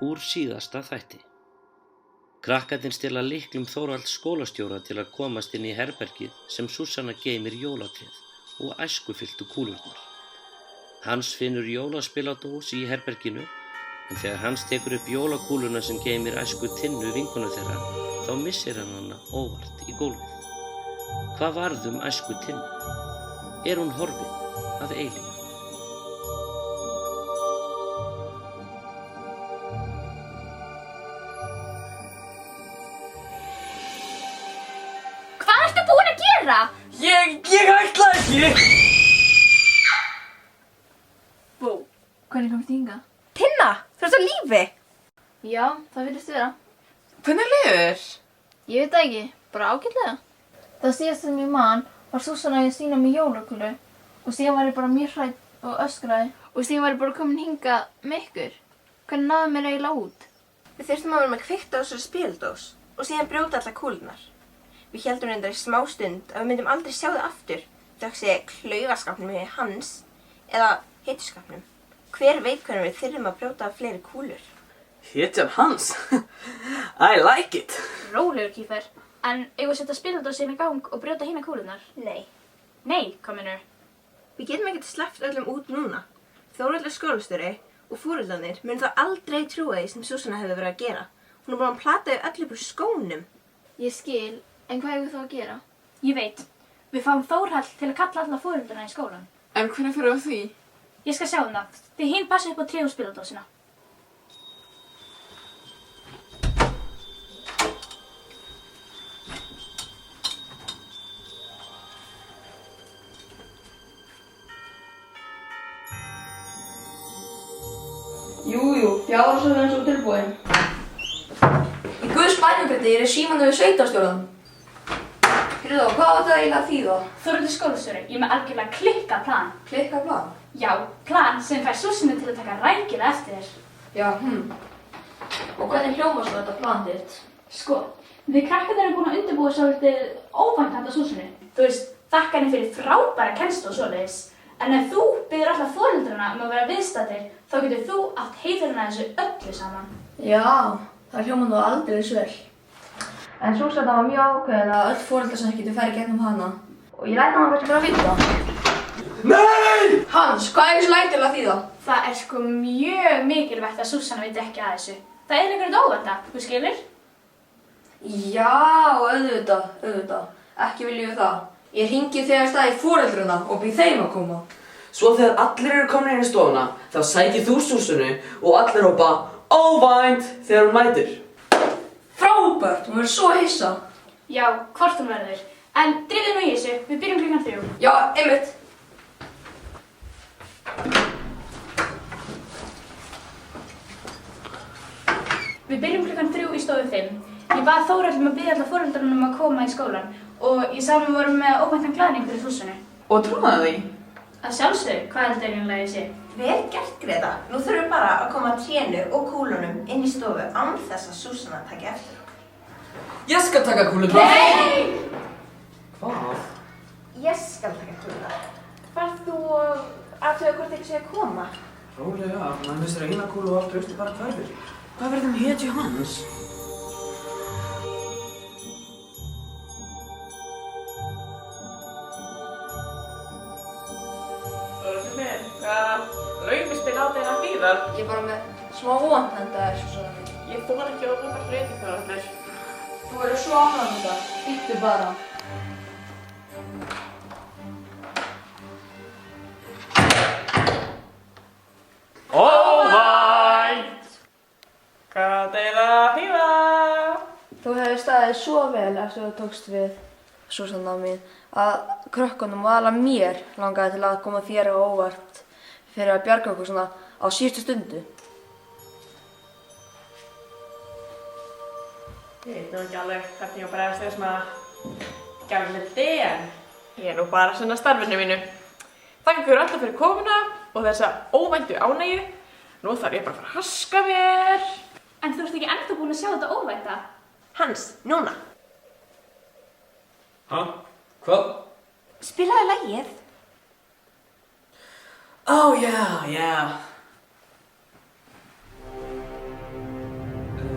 Úr síðasta þætti. Krakkarnir stela lyklum Þórhalds skólastjóra til að komast inn í herbergið sem Súsanna geymir jólatréð og æskufylltu kúlurnar. Hans finnur jólaspiladós í herberginu, en þegar Hans tekur upp jólakúluna sem geymir æsku Tinnu vinkonu þeirra, þá missir hann hana óvart í gólfið. Hvað varð æsku Tinnu? Er hún horfin að eilífu? Hvað ertu búin að gera? Ég ætla ekki! Bú, hvernig komst þið hingað? Tinna, þú ert á lífi! Já, það virðist vera. Hvernig líður? Ég veit það ekki, bara ágætlega. Það síðast sem ég man var Súsanna að sýna mér jólakúlu og síðan var ég bara mjög hrædd og öskraði og síðan var ég bara komin hingað með ykkur. Hvernig náðu mér eiginlega út? Við þurftum að vera með kveikt á þessari spildós og síðan brjóta allar kúlunar. Við héldum reyndar í smá stund að við myndum aldrei sjá þau aftur þökk sé klaufaskapnum í Hans eða hetjuskapnum. Hver veit hvernig við þurfum að brjóta fleiri kúlur? Hetjan Hans. I like it. Rólegur, Kífer. En eigum við að setja spildósina í gang og brjóta hina kúlunar? Nei. Nei, hvað meinarðu? Við getum ekkert sleppt öllum út núna. Þórhallur skólastjóri og foreldrarnir mun þá aldrei trúa því sem Súsanna hefði verið að gera. Hún er búin að plata þau öll upp úr skónum. Ég skil, en hvað eigum við þá að gera? Ég veit. Við fáum Þórhall til að kalla alla foreldrarna í skólan. En hvernig fyrir á því? Ég skal sjá það. Þið hinn passa upp á tréð og spildósina. Jú, fjárhagssöfn er svo tilbúin. Í Guðs bænumkvæði er símandi við sveitarstjórann. Heyrðu þá, hvað á þetta eiginlega að þýða? Þórhallur skólastjóri, ég er með algjörlega klikkað plan. Klikkað plan? Já, plan sem fær Súsannu til að taka rækilega eftir þér. Já, Og hvernig hljómar svo þetta plan þitt? Sko, við krakkarnir erum búin að undirbúa svolítið óvænt handa Súsannu. Þú veist, þakka henni fyrir frábæra kennslu og svoleiðis. En ef þú biður alla foreldrana að vera viðstaddir, þá getur þú átt heiðurinn að þessu öllu saman. Já, það hljómar nú aldeilis vel. En Súsanna var mjög ákveðin að öll foreldrasamskipti færi gegnum hana. Og ég læt hana bara að vita. Nei! Hans, hvað er þessu lætilega að þýða? Það er sko mjög mikilvægt að Súsanna viti ekki að þessu. Það er einhverjum óvænta, þú skilur? Já, auðvitað. Ekki viljum við það. Ég hringi þegar staði foreldrana og býð þeim að koma. Svo þegar allir eru komnir inn í stofuna, þá sækir þú Súsannu og allir hópa óvænt þegar hún mætir. Frábært, hún verður svo hissa. Já, hvort hún verður. En drifðu nú í þessu, við byrjum klukkan 3. Já, einmitt. Við byrjum klukkan 3 í stofu 5. Ég bað Þórhall að biðja alla foreldrarnum að koma í skólan og ég sá að við vorum með óvæntan glaðning fyrir Súsannu. Og trúnaðu því? Að sjálfsögðu, hvað heldur eiginlega ég sé? Vel gert, Greta. Nú þurfum við bara að koma trénu og kúlunum inn í stofu án þess að Súsanna taki eftir okkur. Ég skal taka kúlurnar. Nei! Hvað? Ég skal taka kúlunar. Farð þú og athuga hvort ekki sé að koma? Rólega, maður missir eina kúlu og allt trausti bara hverfir. Hvað verður hetju Hans? Rauðvísspil á þeirra þýðar. Ég er bara með smá óvænt henda þessu svona mín. Ég þóla ekki að opna breytingar allir. Þú verður svo ánægð með þetta. Bíddu bara. Óvænt! Hvað á þeirra þýða? Þú hefur staðið svo vel eftir að þú tókst við, Súsanna mín, að krökkunum og aðalega mér langaði til að koma þér á óvart fyrir að bjarga okkur svona á síðustu stundu. Ég veit nú ekki alveg hvernig ég á bregðast þess að gæfa með DN. Ég er nú bara að sinna starfinu mínu. Þakka ykkur alltaf fyrir komuna og þessa óvæntu ánægju. Nú þarf ég bara að fara að haska mér. En þú ert ekki ennþá búin að sjá þetta óvænta? Hans, núna. Ha? Hvað? Spilaðu lagið. Oh, yeah.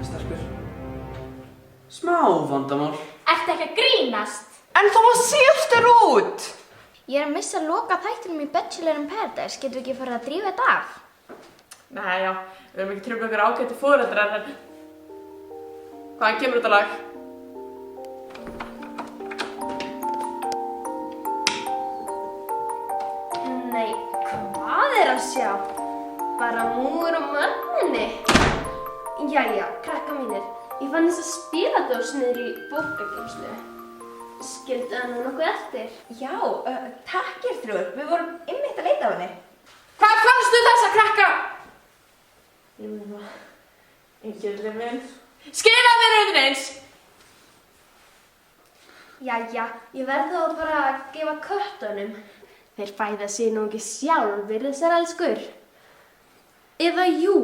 er sterkur. Smá vandamál. Ertu ekki að grínast? En þú sérst út! Ég að missa loka þættinum í Bachelor in Paradise. Getum við ekki farið að drífa þetta af? Nei, já, við erum ekki trufla ykkur ágættu foreldrar en... Hvaðan kemur þetta lag? Nei, hvað er að sjá? Bara múur og mönninni. Jæja, krakka mínir. Ég fann þessa spiladós niður í bókageymslu. Skildu það nú nokkuð eftir? Já, takk Geirþrúður. Við vorum einmitt að leita á henni. Hvað fannstu þessa krakka? Ég meina, engilli minn. Skila mér auðvitað eins! Jæja, ég verði þá bara að gefa köttunum. Þeir fæða sig nú ekki sjálfir þessar elskur. Eða jú,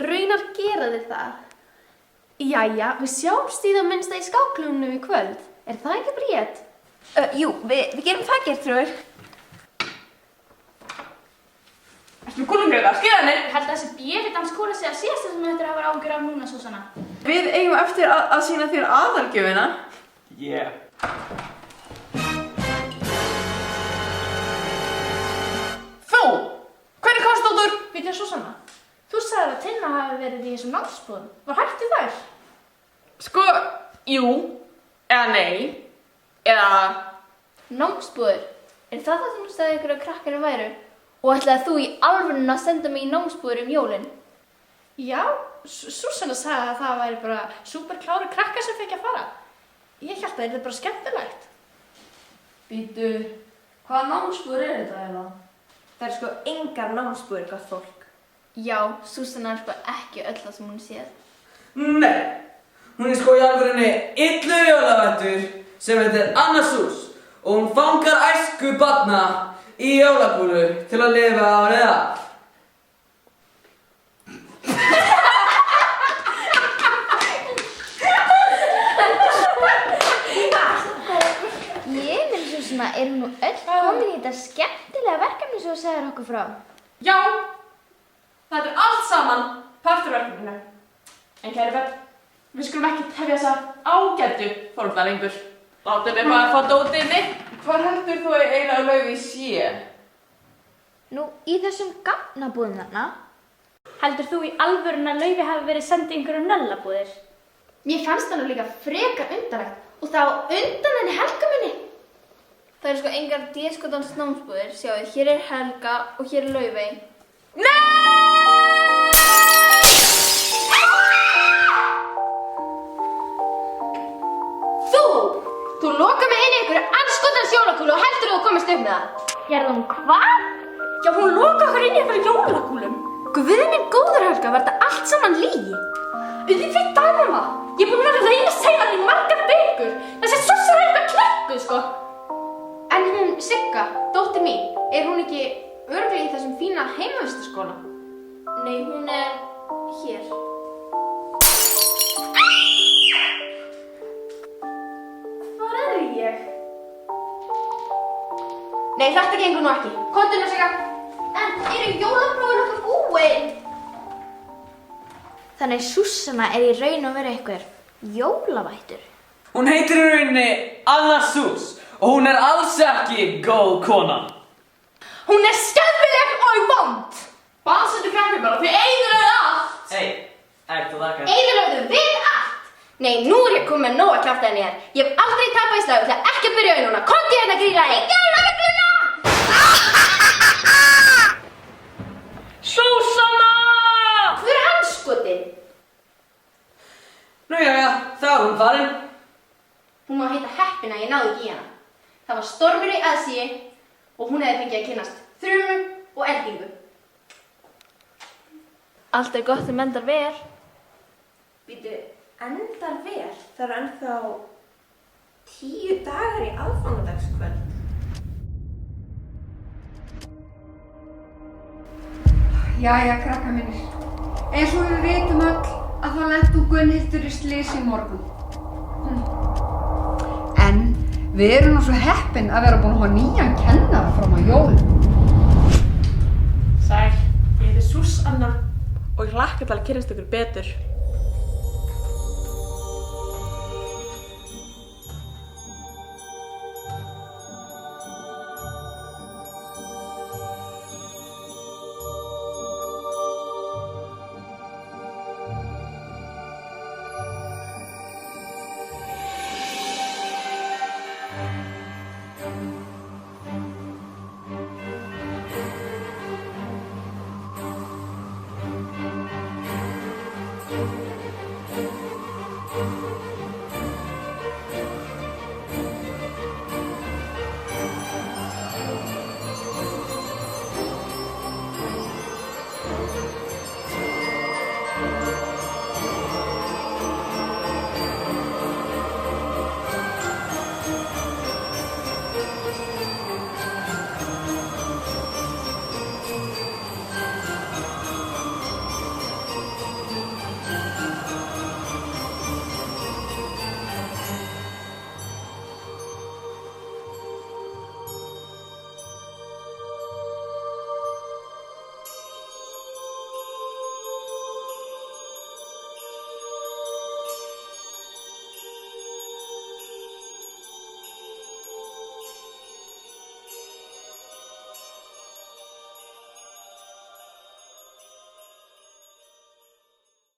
raunar gera þið það. Jæja, við sjáumst í það minnsta í skáklunum í kvöld. Er það ekki brétt? Jú, við gerum það Geirþrúður. Ertu kúlungröða? Skila henni! Ég held að þessi bjefidans kúla sig að síðasta sem þetta hafa áhyggjur af núna, Súsanna. Við eigum eftir að sýna þér aðalgjöfina. Yeah. Þú! Hvernig komst út úr? Býtu, Súsanna, þú sagðir að Tinna hafi verið í þessum námsbúðum. Var hægt í þær? Sko, jú, eða nei, eða... Námsbúður? Er það það sem þú sagði ykkur að krakkarnir væru? Og ætlaði þú í alvörunni að senda mig í námsbúður jólin? Já, Súsanna sagði að það væri bara superklári krakkar sem fekk að fara. Ég held að þetta er bara skemmtilegt. Býtu, hvaða námsbúður er þetta eiginlega? Það er sko engar námsbúðir, gott fólk. Já, Súsanna er sko ekki öll það sem hún séð. Nei, hún er sko í alvörinni illu jólavættur sem heitir Anna Sús og hún fangar æsku barna í jólakúlu til að lifa árið af. Ég vil Súsanna, erum nú öll komin í þetta skemmtilega verkefni sem þú segir okkur frá? Já, þetta er allt saman partur verkefninu. En kæri börn, við skulum ekki tefja þessa ágættu fórhaldar lengur. Látum við bara fá dótið mitt. Hvar heldur þú eiginlega Laufey sé? Nú, í þessum gagnabúðum þarna. Heldur þú í alvörun að Laufey hafi verið sendið einhverju nöllabúðir? Mér fannst það nú líka frekar undarlegt og þá undan henni Helga minni. Það eru sko engar déskotans námsbúðir, sjáðu, hér er Helga og hér er Laufey. Þú lokar mig inn í einhverju anskotans jólakúlu og heldur þú að komast upp með það? Gerði hún hvað? Já, hún lokaði okkur inn í einhverju jólakúlum. Guð minn góður Helga, var þetta allt saman lygi? Auðvitað það, mamma. Ég er búin að vera að reyna að segja það í margar vikur. Þessi Súsanna er eitthvað klikkuð, sko. En hún Sigga, dóttir mín, er hún ekki örugglega í þessum fína heimavistaskóla? Nei, hún er hér. Hvar er ég? Nei, þetta gengur nú ekki. Komdu nú Sigga. En eru jólaprófin okkur búin? Þannig Súsanna er í raun að vera einhver jólavættur. Hún heitir í rauninni Anna Sús og hún er alls ekki góð kona. Hún er skelfileg og vond. Balsettu krakki bara, þið eyðilögðu allt! Hey, ertu þakkar? Eyðilögðu við allt. Nei, nú er ég komin með nóg að kjafta henni hér. Ég hef aldrei tapað í slag og ætla ekki að byrja á núna. Komdu hérna Grýla einn. Jólavegluna! Súsanna! Hver er hans skotin? Nú jæja, þá er hún farin. Hún má heita heppin að ég náði ekki í hana. Það var stormur í aðsíi og hún hefði fengið að kynnast þrumum og eldingu. Allt er gott sem endar vel. Býtu, endar vel? Það eru ennþá 10 dagar í aðfangadagskvöld. Jæja, krakka mínir. Eins og við vitum öll að þá lenti þú Gunnhildur í slysi í morgun. En við erum nú svo heppin að vera búin að hafa nýjan kennara fram á jólum. Sæl, ég heiti Súsanna og ég hlakka til að kynnast ykkur betur. Bye.